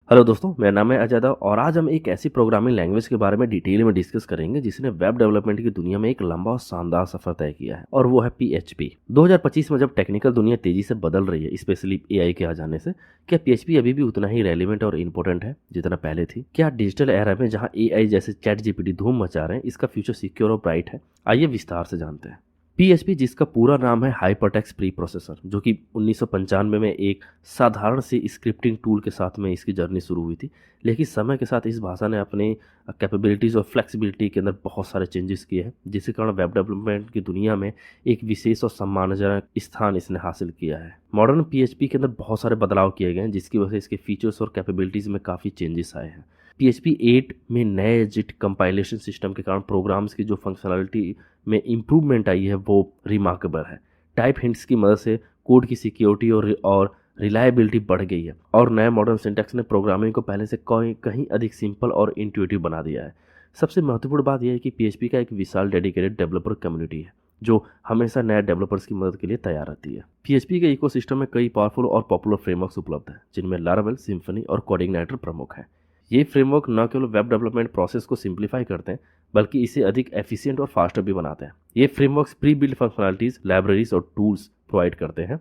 Hello दोस्तों, मेरा नाम है अजय दाव और आज हम एक ऐसी प्रोग्रामिंग लैंग्वेज के बारे में डिटेल में डिस्कस करेंगे जिसने वेब डेवलपमेंट की दुनिया में एक लंबा और शानदार सफर तय किया है और वो है PHP। 2025 में जब टेक्निकल दुनिया तेजी से बदल रही है, स्पेशली AI के आ जाने से, क्या PHP अभी भी उतना ही रेलिवेंट और इम्पोर्टेंट है जितना पहले थी? क्या डिजिटल एरा में जहाँ AI जैसे ChatGPT धूम मचा रहे हैं, इसका फ्यूचर सिक्योर और ब्राइट है? आइए विस्तार से जानते हैं। PHP, जिसका पूरा नाम है हाइपरटेक्स्ट प्री प्रोसेसर, जो कि 1995 में एक साधारण सी स्क्रिप्टिंग टूल के साथ में इसकी जर्नी शुरू हुई थी, लेकिन समय के साथ इस भाषा ने अपने कैपेबिलिटीज़ और फ्लेक्सिबिलिटी के अंदर बहुत सारे चेंजेस किए हैं, जिसके कारण वेब डेवलपमेंट की दुनिया में एक विशेष और सम्मानजनक स्थान इसने हासिल किया है। मॉडर्न PHP के अंदर बहुत सारे बदलाव किए गए हैं, जिसकी वजह से इसके फीचर्स और कैपेबिलिटीज़ में काफ़ी चेंजेस आए हैं। PHP 8 में नए JIT कंपाइलेशन सिस्टम के कारण प्रोग्राम्स की जो फंक्शनलिटी में इम्प्रूवमेंट आई है वो रिमार्केबल है। टाइप हिंट्स की मदद से कोड की सिक्योरिटी और रिलायबिलिटी बढ़ गई है और नए मॉडर्न सिंटैक्स ने प्रोग्रामिंग को पहले से कहीं अधिक सिंपल और इंट्यूटिव बना दिया है। सबसे महत्वपूर्ण बात यह है कि PHP का एक विशाल डेडिकेटेड डेवलपर कम्युनिटी है जो हमेशा नए डेवलपर्स की मदद के लिए तैयार रहती है। PHP के इकोसिस्टम में कई पावरफुल और पॉपुलर फ्रेमवर्क्स उपलब्ध हैं, जिनमें लारावेल, सिम्फनी और कोडिग्नाइटर प्रमुख हैं। ये फ्रेमवर्क न केवल वेब डेवलपमेंट प्रोसेस को सिंप्लीफाई करते हैं, बल्कि इसे अधिक एफिशिएंट और फास्टर भी बनाते हैं। ये frameworks pre build functionalities, libraries और टूल्स प्रोवाइड करते हैं,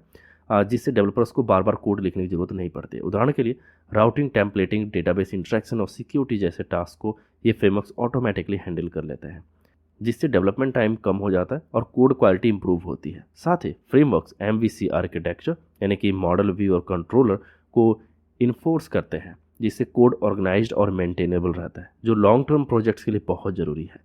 जिससे डेवलपर्स को बार बार कोड लिखने की जरूरत नहीं पड़ती। उदाहरण के लिए राउटिंग, टेम्पलेटिंग, डेटाबेस इंटरेक्शन और सिक्योरिटी जैसे टास्क को ये फ्रेमवर्क्स ऑटोमेटिकली हैंडल कर लेते हैं, जिससे डेवलपमेंट टाइम कम हो जाता है और कोड क्वालिटी इंप्रूव होती है। साथ ही फ्रेमवर्क्स MVC आर्किटेक्चर यानी कि मॉडल व्यू और कंट्रोलर को इन्फोर्स करते हैं, जिससे कोड ऑर्गेनाइज्ड और मेंटेनेबल रहता है, जो लॉन्ग टर्म प्रोजेक्ट्स के लिए बहुत ज़रूरी है।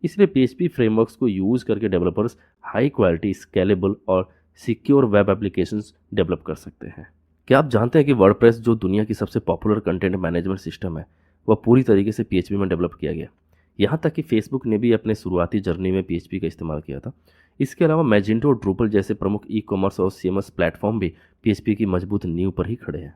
इसलिए PHP फ्रेमवर्क्स को यूज़ करके डेवलपर्स हाई क्वालिटी, स्केलेबल और सिक्योर वेब एप्लीकेशंस डेवलप कर सकते हैं। क्या आप जानते हैं कि वर्डप्रेस, जो दुनिया की सबसे पॉपुलर कंटेंट मैनेजमेंट सिस्टम है, वह पूरी तरीके से PHP में डेवलप किया गया? यहाँ तक कि फेसबुक ने भी अपने शुरुआती जर्नी में PHP का इस्तेमाल किया था। इसके अलावा मैजेंटो और ड्रूपल जैसे प्रमुख ई-कॉमर्स और CMS प्लेटफॉर्म भी PHP की मजबूत नींव पर ही खड़े हैं।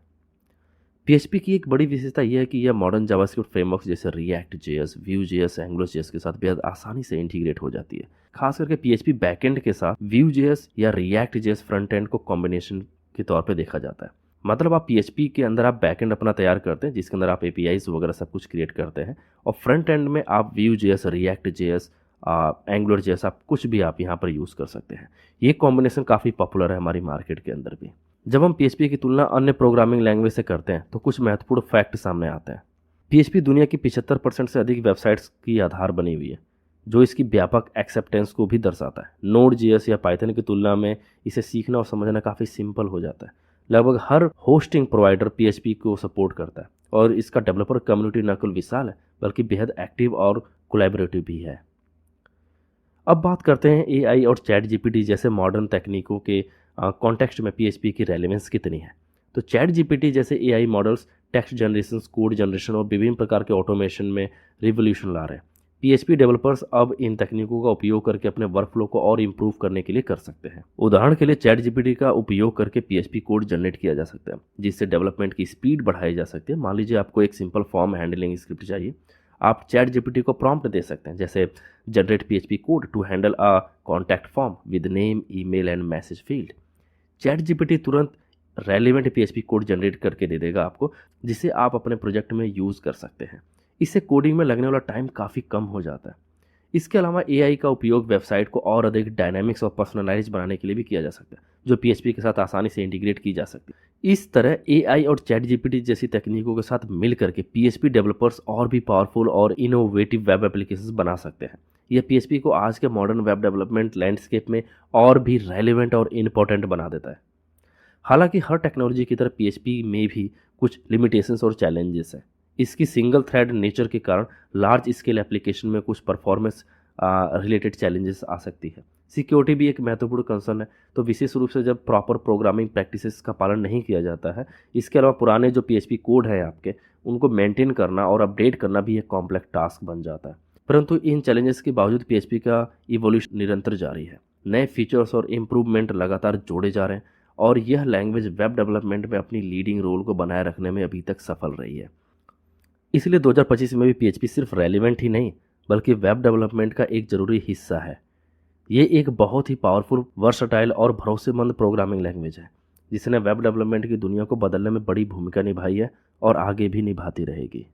PHP की एक बड़ी विशेषता यह है कि यह मॉडर्न जावास्क्रिप्ट फ्रेमवर्क्स जैसे React.js, Vue.js, Angular.js के साथ बेहद आसानी से इंटीग्रेट हो जाती है। खास करके PHP बैकएंड के साथ Vue.js या React.js फ्रंट एंड को कॉम्बिनेशन के तौर पे देखा जाता है। मतलब आप PHP के अंदर आप बैकएंड अपना तैयार करते हैं, जिसके अंदर आप APIs वगैरह सब कुछ क्रिएट करते हैं, और फ्रंट एंड में आप Vue.js, React.js, Angular.js, आप कुछ भी आप यहाँ पर यूज़ कर सकते हैं। ये कॉम्बिनेशन काफ़ी पॉपुलर है हमारी मार्केट के अंदर भी। जब हम PHP की तुलना अन्य प्रोग्रामिंग लैंग्वेज से करते हैं तो कुछ महत्वपूर्ण फैक्ट सामने आते हैं। PHP दुनिया की 75% से अधिक वेबसाइट्स की आधार बनी हुई है, जो इसकी व्यापक एक्सेप्टेंस को भी दर्शाता है। Node.js या Python की तुलना में इसे सीखना और समझना काफ़ी सिंपल हो जाता है। लगभग हर होस्टिंग प्रोवाइडर PHP को सपोर्ट करता है और इसका डेवलपर कम्युनिटी न केवल विशाल है, बल्कि बेहद एक्टिव और कोलैबोरेटिव भी है। अब बात करते हैं AI और ChatGPT जैसे मॉडर्न तकनीकों के कॉन्टेक्स्ट में PHP की रेलेवेंस कितनी है। तो ChatGPT जैसे AI models text generation, code generation और विभिन्न प्रकार के ऑटोमेशन में रिवोल्यूशन ला रहे हैं। PHP डेवलपर्स अब इन तकनीकों का उपयोग करके अपने वर्कफ्लो को और इम्प्रूव करने के लिए कर सकते हैं। उदाहरण के लिए ChatGPT का उपयोग करके PHP कोड जनरेट किया जा सकता है, जिससे डेवलपमेंट की स्पीड बढ़ाई जा सकती है। मान लीजिए आपको एक सिंपल फॉर्म हैंडलिंग स्क्रिप्ट चाहिए, आप ChatGPT को प्रॉम्प्ट दे सकते हैं, जैसे generate PHP code to handle a contact form with name, email and message field. ChatGPT तुरंत रेलिवेंट PHP कोड जनरेट करके दे देगा आपको, जिसे आप अपने प्रोजेक्ट में यूज़ कर सकते हैं। इससे कोडिंग में लगने वाला टाइम काफ़ी कम हो जाता है। इसके अलावा AI का उपयोग वेबसाइट को और अधिक डायनामिक्स और पर्सनलाइज बनाने के लिए भी किया जा सकता है, जो PHP के साथ आसानी से इंटीग्रेट की जा सकती है। इस तरह AI और ChatGPT जैसी तकनीकों के साथ मिल करके PHP डेवलपर्स और भी पावरफुल और इनोवेटिव वेब एप्लीकेशंस बना सकते हैं। यह PHP को आज के मॉडर्न वेब डेवलपमेंट लैंडस्केप में और भी रेलिवेंट और इम्पोर्टेंट बना देता है। हालांकि हर टेक्नोलॉजी की तरह PHP में भी कुछ लिमिटेशंस और चैलेंजेस हैं। इसकी सिंगल थ्रेड नेचर के कारण लार्ज स्केल एप्लीकेशन में कुछ परफॉर्मेंस रिलेटेड चैलेंजेस आ सकती है। सिक्योरिटी भी एक महत्वपूर्ण कंसर्न है, तो विशेष रूप से जब प्रॉपर प्रोग्रामिंग प्रैक्टिसेस का पालन नहीं किया जाता है। इसके अलावा पुराने जो PHP कोड है आपके, उनको मेंटेन करना और अपडेट करना भी एक कॉम्प्लेक्स टास्क बन जाता है। परंतु इन चैलेंजेस के बावजूद PHP का इवोल्यूशन निरंतर जारी है। नए फीचर्स और इम्प्रूवमेंट लगातार जोड़े जा रहे हैं और यह लैंग्वेज वेब डेवलपमेंट में अपनी लीडिंग रोल को बनाए रखने में अभी तक सफल रही है। इसलिए 2025 में भी PHP सिर्फ रेलिवेंट ही नहीं, बल्कि वेब डेवलपमेंट का एक ज़रूरी हिस्सा है। ये एक बहुत ही पावरफुल, वर्सटाइल और भरोसेमंद प्रोग्रामिंग लैंग्वेज है, जिसने वेब डेवलपमेंट की दुनिया को बदलने में बड़ी भूमिका निभाई है और आगे भी निभाती रहेगी।